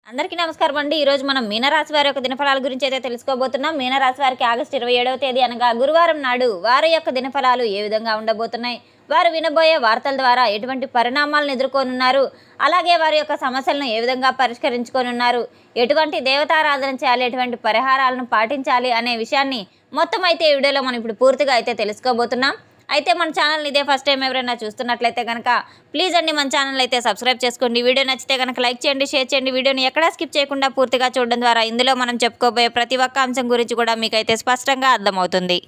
అందరికీ నమస్కారం అండి. ఈరోజు మనం మీనరాశి వారి యొక్క దినఫలాల గురించి అయితే తెలుసుకోబోతున్నాం. మీనరాశి వారికి ఆగస్టు 27వ తేదీ అనగా గురువారం నాడు వారి యొక్క దినఫలాలు ఏ విధంగా ఉండబోతున్నాయి, వారు వినబోయే వార్తల ద్వారా ఎటువంటి పరిణామాలను ఎదుర్కొనున్నారు, అలాగే వారి యొక్క సమస్యలను ఏ విధంగా పరిష్కరించుకొనున్నారు, ఎటువంటి దేవతారాధన చేయాలి, ఎటువంటి పరిహారాలను పాటించాలి అనే విషయాన్ని మొత్తం అయితే ఈ వీడియోలో మనం ఇప్పుడు పూర్తిగా అయితే తెలుసుకోబోతున్నాం. అయితే మన ఛానల్ని ఇదే ఫస్ట్ టైం ఎవరైనా చూస్తున్నట్లయితే కనుక ప్లీజ్ అండి మన ఛానల్ అయితే సబ్స్క్రైబ్ చేసుకోండి. వీడియో నచ్చితే కనుక లైక్ చేయండి, షేర్ చేయండి. వీడియోని ఎక్కడా స్కిప్ చేయకుండా పూర్తిగా చూడడం ద్వారా ఇందులో మనం చెప్పుకోబోయే ప్రతి ఒక్క అంశం గురించి కూడా మీకైతే స్పష్టంగా అర్థమవుతుంది.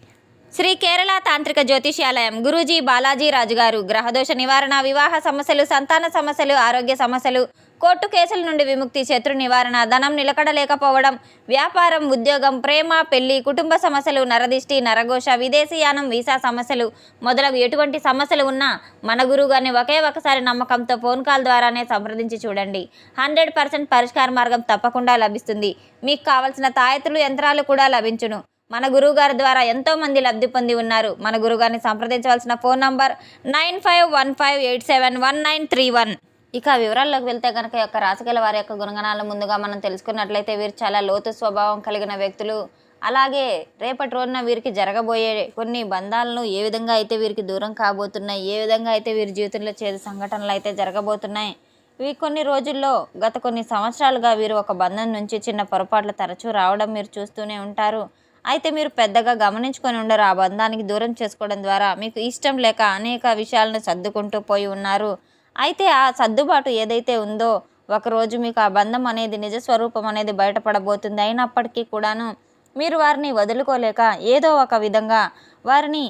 శ్రీ కేరళ తాంత్రిక జ్యోతిష్యాలయం గురూజీ బాలాజీ రాజు గారు గ్రహదోష నివారణ, వివాహ సమస్యలు, సంతాన సమస్యలు, ఆరోగ్య సమస్యలు, కోర్టు కేసుల నుండి విముక్తి, శత్రు నివారణ, ధనం నిలకడ లేకపోవడం, వ్యాపారం, ఉద్యోగం, ప్రేమ, పెళ్లి, కుటుంబ సమస్యలు, నరదిష్టి, నరఘోష, విదేశీయానం, వీసా సమస్యలు మొదలగు ఎటువంటి సమస్యలు ఉన్నా మన గురువుగారిని ఒకే ఒకసారి నమ్మకంతో ఫోన్ కాల్ ద్వారానే సంప్రదించి చూడండి. 100% పరిష్కార మార్గం తప్పకుండా లభిస్తుంది. మీకు కావలసిన తాయెత్తులు, యంత్రాలు కూడా లభించును. మన గురువుగారి ద్వారా ఎంతోమంది లబ్ధి పొంది ఉన్నారు. మన గురువుగారిని సంప్రదించవలసిన ఫోన్ నంబర్ 9515871931. ఇక వివరాల్లోకి వెళ్తే కనుక యొక్క రాశిగల వారి యొక్క గుణగణాలు ముందుగా మనం తెలుసుకున్నట్లయితే వీరు చాలా లోతు స్వభావం కలిగిన వ్యక్తులు. అలాగే రేపటి రోజున వీరికి జరగబోయే కొన్ని బంధాలను ఏ విధంగా అయితే వీరికి దూరం కాబోతున్నాయి, ఏ విధంగా అయితే వీరి జీవితంలో చేదు సంఘటనలు అయితే జరగబోతున్నాయి, ఇవి కొన్ని రోజుల్లో గత కొన్ని సంవత్సరాలుగా వీరు ఒక బంధం నుంచి చిన్న పొరపాట్లు తరచూ రావడం మీరు చూస్తూనే ఉంటారు. అయితే మీరు పెద్దగా గమనించుకొని ఉండరు. ఆ బంధానికి దూరం చేసుకోవడం ద్వారా మీకు ఇష్టం లేక అనేక విషయాలను సర్దుకుంటూ పోయి ఉన్నారు. అయితే ఆ సర్దుబాటు ఏదైతే ఉందో ఒకరోజు మీకు ఆ బంధం అనేది నిజ స్వరూపం అనేది బయటపడబోతుంది. అయినప్పటికీ కూడాను మీరు వారిని వదులుకోలేక ఏదో ఒక విధంగా వారిని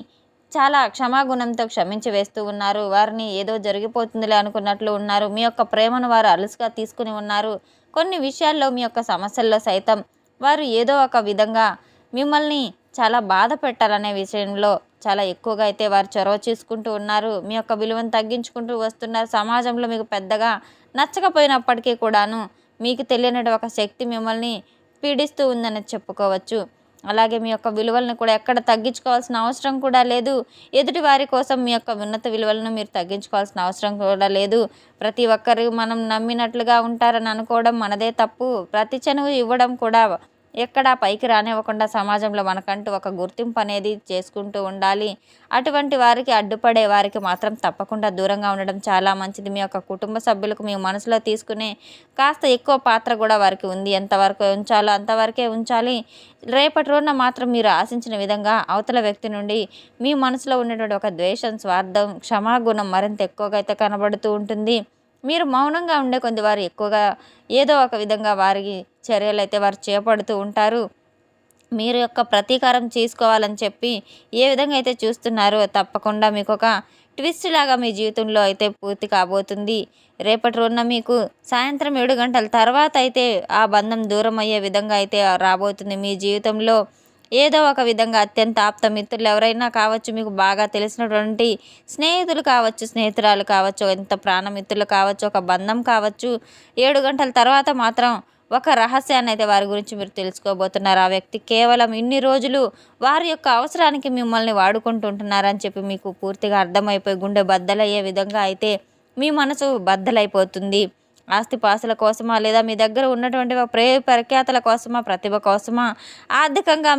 చాలా క్షమాగుణంతో క్షమించి వేస్తూ ఉన్నారు. వారిని ఏదో జరిగిపోతుందిలే అనుకున్నట్లు ఉన్నారు. మీ యొక్క ప్రేమను వారు అలుసుగా తీసుకుని ఉన్నారు. కొన్ని విషయాల్లో మీ యొక్క సమస్యల్లో సైతం వారు ఏదో ఒక విధంగా మిమ్మల్ని చాలా బాధ పెట్టాలనే విషయంలో చాలా ఎక్కువగా అయితే వారు చొరవ చూసుకుంటూ ఉన్నారు. మీ యొక్క విలువను తగ్గించుకుంటూ వస్తున్నారు. సమాజంలో మీకు పెద్దగా నచ్చకపోయినప్పటికీ కూడాను మీకు తెలియనటువంటి ఒక శక్తి మిమ్మల్ని పీడిస్తూ ఉందని చెప్పుకోవచ్చు. అలాగే మీ యొక్క విలువలను కూడా ఎక్కడ తగ్గించుకోవాల్సిన అవసరం కూడా లేదు. ఎదుటి వారి కోసం మీ యొక్క ఉన్నత విలువలను మీరు తగ్గించుకోవాల్సిన అవసరం కూడా లేదు. ప్రతి ఒక్కరు మనం నమ్మినట్లుగా ఉంటారని అనుకోవడం మనదే తప్పు. ప్రతి చనువు ఇవ్వడం కూడా ఎక్కడా పైకి రానివ్వకుండా సమాజంలో మనకంటూ ఒక గుర్తింపు అనేది చేసుకుంటూ ఉండాలి. అటువంటి వారికి అడ్డుపడే వారికి మాత్రం తప్పకుండా దూరంగా ఉండడం చాలా మంచిది. మీ యొక్క కుటుంబ సభ్యులకు మీ మనసులో తీసుకునే కాస్త ఎక్కువ పాత్ర కూడా వారికి ఉంది. ఎంతవరకు ఉంచాలో అంతవరకే ఉంచాలి. రేపటి రోజున మాత్రం మీరు ఆశించిన విధంగా అవతల వ్యక్తి నుండి మీ మనసులో ఉన్నటువంటి ఒక ద్వేషం, స్వార్థం, క్షమాగుణం మరింత ఎక్కువగా అయితే కనబడుతూ ఉంటుంది. మీరు మౌనంగా ఉండే కొద్ది వారు ఎక్కువగా ఏదో ఒక విధంగా వారి చర్యలు అయితే వారు చేపడుతూ ఉంటారు. మీరు యొక్క ప్రతీకారం చేసుకోవాలని చెప్పి ఏ విధంగా అయితే చూస్తున్నారో తప్పకుండా మీకు ఒక ట్విస్ట్ లాగా మీ జీవితంలో అయితే పూర్తి కాబోతుంది. రేపటి రోజున మీకు సాయంత్రం 7 గంటల తర్వాత అయితే ఆ బంధం దూరం అయ్యే విధంగా అయితే రాబోతుంది. మీ జీవితంలో ఏదో ఒక విధంగా అత్యంత ఆప్త మిత్రులు ఎవరైనా కావచ్చు, మీకు బాగా తెలిసినటువంటి స్నేహితులు కావచ్చు, స్నేహితురాలు కావచ్చు, ఎంత ప్రాణమిత్రులు కావచ్చు, ఒక బంధం కావచ్చు. 7 గంటల తర్వాత మాత్రం ఒక రహస్యాన్ని అయితే వారి గురించి మీరు తెలుసుకోబోతున్నారు. ఆ వ్యక్తి కేవలం ఇన్ని రోజులు వారి యొక్క అవసరానికి మిమ్మల్ని వాడుకుంటుంటున్నారని చెప్పి మీకు పూర్తిగా అర్థమైపోయి గుండె బద్దలయ్యే విధంగా అయితే మీ మనసు బద్దలైపోతుంది. ఆస్తిపాస్తుల కోసమా, లేదా మీ దగ్గర ఉన్నటువంటి ప్రఖ్యాతల కోసమా, ప్రతిభ కోసమా, ఆర్థికంగా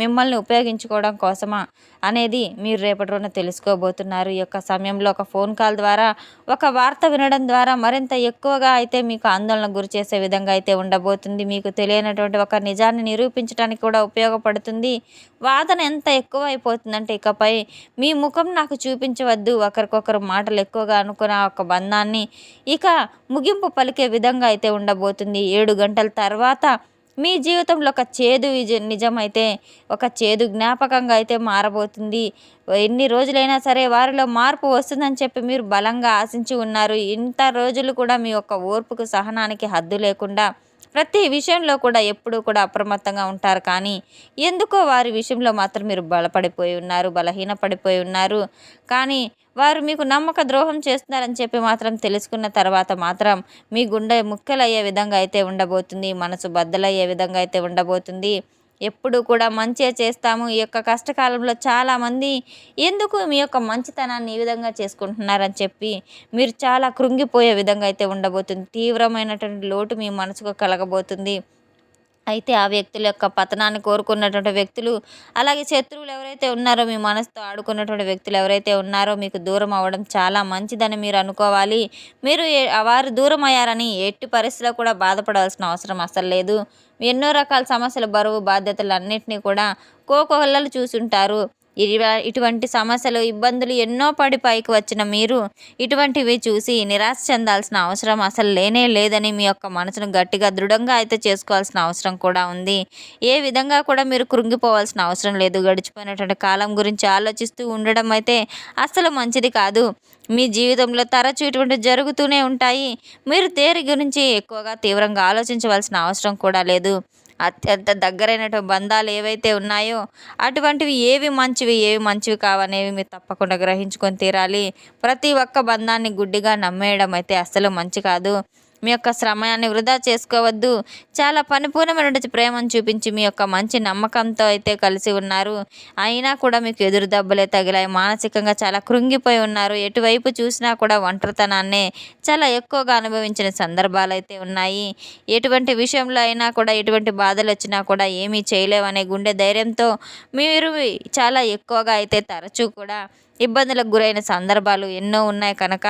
మిమ్మల్ని ఉపయోగించుకోవడం కోసమా అనేది మీరు రేపటి రోజున తెలుసుకోబోతున్నారు. ఈ యొక్క సమయంలో ఒక ఫోన్ కాల్ ద్వారా, ఒక వార్త వినడం ద్వారా మరింత ఎక్కువగా అయితే మీకు ఆందోళన గురి చేసే విధంగా అయితే ఉండబోతుంది. మీకు తెలియనటువంటి ఒక నిజాన్ని నిరూపించడానికి కూడా ఉపయోగపడుతుంది. వాదన ఎంత ఎక్కువ అయిపోతుందంటే ఇకపై మీ ముఖం నాకు చూపించవద్దు, ఒకరికొకరు మాటలు ఎక్కువగా అనుకున్న ఒక బంధాన్ని ఇక ముగింపు పలికే విధంగా అయితే ఉండబోతుంది. 7 గంటల తర్వాత మీ జీవితంలో ఒక చేదు నిజమైతే ఒక చేదు జ్ఞాపకంగా అయితే మారబోతుంది. ఎన్ని రోజులైనా సరే వారిలో మార్పు వస్తుందని చెప్పి మీరు బలంగా ఆశించి ఉన్నారు. ఇంత రోజులు కూడా మీ యొక్క ఓర్పుకు, సహనానికి హద్దు లేకుండా ప్రతి విషయంలో కూడా ఎప్పుడూ కూడా అప్రమత్తంగా ఉంటారు. కానీ ఎందుకో వారి విషయంలో మాత్రం మీరు బలహీనపడిపోయి ఉన్నారు. కానీ వారు మీకు నమ్మక ద్రోహం చేస్తున్నారని చెప్పి మాత్రం తెలుసుకున్న తర్వాత మాత్రం మీ గుండె ముక్కలయ్యే విధంగా అయితే ఉండబోతుంది. మనసు బద్దలయ్యే విధంగా అయితే ఉండబోతుంది. ఎప్పుడు కూడా మంచే చేస్తాము. ఈ యొక్క కష్టకాలంలో చాలామంది ఎందుకు మీ యొక్క మంచితనాన్ని ఈ విధంగా చేసుకుంటున్నారని చెప్పి మీరు చాలా కృంగిపోయే విధంగా అయితే ఉండబోతుంది. తీవ్రమైనటువంటి లోటు మీ మనసుకు కలగబోతుంది. అయితే ఆ వ్యక్తుల యొక్క పతనాన్ని కోరుకున్నటువంటి వ్యక్తులు, అలాగే శత్రువులు ఎవరైతే ఉన్నారో, మీ మనసుతో ఆడుకున్నటువంటి వ్యక్తులు ఎవరైతే ఉన్నారో మీకు దూరం అవ్వడం చాలా మంచిదని మీరు అనుకోవాలి. మీరు వారు దూరం అయ్యారని ఎట్టి పరిస్థితిలో కూడా బాధపడాల్సిన అవసరం అసలు లేదు. ఎన్నో రకాల సమస్యల బరువు బాధ్యతలన్నిటినీ కూడా కోకొల్లలు చూసుంటారు. ఇటువంటి సమస్యలు, ఇబ్బందులు ఎన్నో పడి పైకి వచ్చిన మీరు ఇటువంటివి చూసి నిరాశ చెందాల్సిన అవసరం అసలు లేనే లేదని మీ యొక్క మనసును గట్టిగా దృఢంగా అయితే చేసుకోవాల్సిన అవసరం కూడా ఉంది. ఏ విధంగా కూడా మీరు కృంగిపోవాల్సిన అవసరం లేదు. గడిచిపోయినటువంటి కాలం గురించి ఆలోచిస్తూ ఉండడం అయితే అస్సలు మంచిది కాదు. మీ జీవితంలో తరచూ ఇటువంటి జరుగుతూనే ఉంటాయి. మీరు దేని గురించి ఎక్కువగా తీవ్రంగా ఆలోచించవలసిన అవసరం కూడా లేదు. అత్యంత దగ్గరైనటువంటి బంధాలు ఏవైతే ఉన్నాయో అటువంటివి ఏవి మంచివి, ఏవి మంచివి కావనేవి మీరు తప్పకుండా గ్రహించుకొని తీరాలి. ప్రతి ఒక్క బంధాన్ని గుడ్డిగా నమ్మేయడం అయితే అస్సలు మంచి కాదు. మీ యొక్క సమయాన్ని వృధా చేసుకోవద్దు. చాలా పరిపూర్ణమైనటువంటి ప్రేమను చూపించి మీ యొక్క మంచి నమ్మకంతో అయితే కలిసి ఉన్నారు. అయినా కూడా మీకు ఎదురు దెబ్బలే తగిలాయి. మానసికంగా చాలా కృంగిపోయి ఉన్నారు. ఎటువైపు చూసినా కూడా ఒంటరితనాన్నే చాలా ఎక్కువగా అనుభవించిన సందర్భాలు అయితే ఉన్నాయి. ఎటువంటి విషయంలో అయినా కూడా ఎటువంటి బాధలు వచ్చినా కూడా ఏమీ చేయలేవనే గుండె ధైర్యంతో మీరు చాలా ఎక్కువగా అయితే తరచూ కూడా ఇబ్బందులకు గురైన సందర్భాలు ఎన్నో ఉన్నాయి కనుక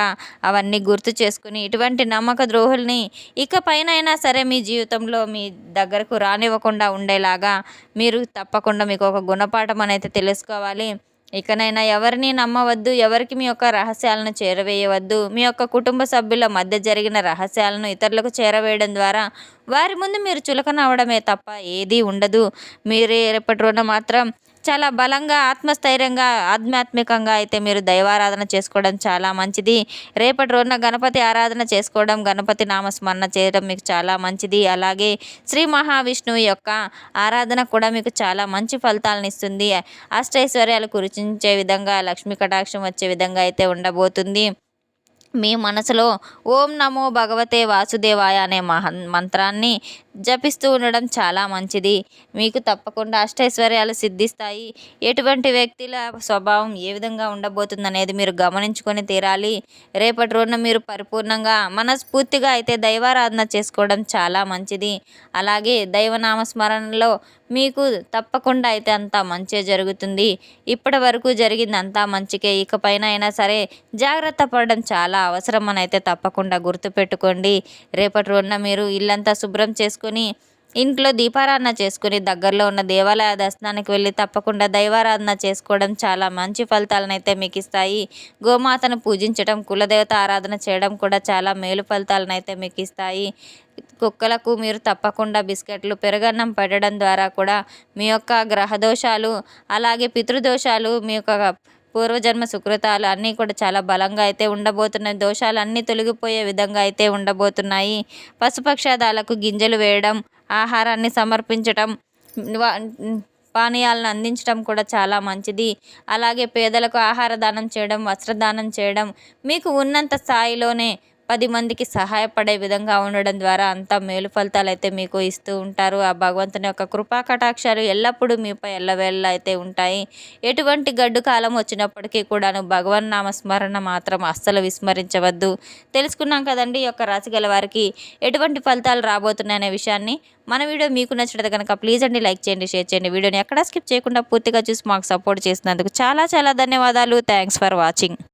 అవన్నీ గుర్తు చేసుకుని ఇటువంటి నమ్మక ద్రోహుల్ని ఇకపైనైనా సరే మీ జీవితంలో మీ దగ్గరకు రానివ్వకుండా ఉండేలాగా మీరు తప్పకుండా మీకు ఒక గుణపాఠం అనేది తెలుసుకోవాలి. ఇకనైనా ఎవరిని నమ్మవద్దు. ఎవరికి మీ యొక్క రహస్యాలను చేరవేయవద్దు. మీ యొక్క కుటుంబ సభ్యుల మధ్య జరిగిన రహస్యాలను ఇతరులకు చేరవేయడం ద్వారా వారి ముందు మీరు చులకన అవడమే తప్ప ఏదీ ఉండదు. మీరు రేపటి రోజున మాత్రం చాలా బలంగా, ఆత్మస్థైర్యంగా, ఆధ్యాత్మికంగా అయితే మీరు దైవారాధన చేసుకోవడం చాలా మంచిది. రేపటి రోజున గణపతి ఆరాధన చేసుకోవడం, గణపతి నామస్మరణ చేయడం మీకు చాలా మంచిది. అలాగే శ్రీ మహావిష్ణువు యొక్క ఆరాధన కూడా మీకు చాలా మంచి ఫలితాలను ఇస్తుంది. అష్టైశ్వర్యాలు కురిచించే విధంగా, లక్ష్మీ కటాక్షం వచ్చే విధంగా అయితే ఉండబోతుంది. మీ మనసులో ఓం నమో భగవతే వాసుదేవాయ అనే మంత్రాన్ని జపిస్తూ ఉండడం చాలా మంచిది. మీకు తప్పకుండా అష్టైశ్వర్యాలు సిద్ధిస్తాయి. ఎటువంటి వ్యక్తుల స్వభావం ఏ విధంగా ఉండబోతుంది అనేది మీరు గమనించుకొని తీరాలి. రేపటి రోజున మీరు పరిపూర్ణంగా మనస్ఫూర్తిగా అయితే దైవారాధన చేసుకోవడం చాలా మంచిది. అలాగే దైవనామస్మరణలో మీకు తప్పకుండా అయితే అంతా మంచే జరుగుతుంది. ఇప్పటి వరకు జరిగింది అంతా మంచికే. ఇకపైన అయినా సరే జాగ్రత్త పడడం చాలా అవసరం అని అయితే తప్పకుండా గుర్తుపెట్టుకోండి. రేపటి రోజున మీరు ఇల్లంతా శుభ్రం చేసుకొని ఇంట్లో దీపారాధన చేసుకుని దగ్గరలో ఉన్న దేవాలయ దర్శనానికి వెళ్ళి తప్పకుండా దైవారాధన చేసుకోవడం చాలా మంచి ఫలితాలను అయితే మీకు ఇస్తాయి. గోమాతను పూజించడం, కులదేవత ఆరాధన చేయడం కూడా చాలా మేలు ఫలితాలను అయితే మీకు ఇస్తాయి. కుక్కలకు మీరు తప్పకుండా బిస్కెట్లు, పెరుగన్నం పెట్టడం ద్వారా కూడా మీ యొక్క గ్రహదోషాలు, అలాగే పితృదోషాలు, మీ యొక్క పూర్వజన్మ సుకృతాలు అన్నీ కూడా చాలా బలంగా అయితే ఉండబోతున్నాయి. దోషాలు అన్నీ తొలగిపోయే విధంగా అయితే ఉండబోతున్నాయి. పశుపక్షాదాలకు గింజలు వేయడం, ఆహారాన్ని సమర్పించటం, పానీయాలను అందించడం కూడా చాలా మంచిది. అలాగే పేదలకు ఆహార దానం చేయడం, వస్త్రదానం చేయడం, మీకు ఉన్నంత స్థాయిలోనే 10 మందికి సహాయపడే విధంగా ఉండడం ద్వారా అంతా మేలు ఫలితాలు అయితే మీకు ఇస్తూ ఉంటారు. ఆ భగవంతుని యొక్క కృపా కటాక్షాలు ఎల్లప్పుడూ మీపై ఎల్లవేళలా అయితే ఉంటాయి. ఎటువంటి గడ్డు కాలం వచ్చినప్పటికీ కూడాను భగవన్ నామస్మరణ మాత్రం అస్సలు విస్మరించవద్దు. తెలుసుకున్నాం కదండి ఈ యొక్క రాశి గల వారికి ఎటువంటి ఫలితాలు రాబోతున్నాయనే విషయాన్ని. మన వీడియో మీకు నచ్చినట్లయితే కనుక ప్లీజ్ అండి లైక్ చేయండి, షేర్ చేయండి. వీడియోని ఎక్కడా స్కిప్ చేయకుండా పూర్తిగా చూసి మాకు సపోర్ట్ చేసినందుకు చాలా చాలా ధన్యవాదాలు. Thanks for watching.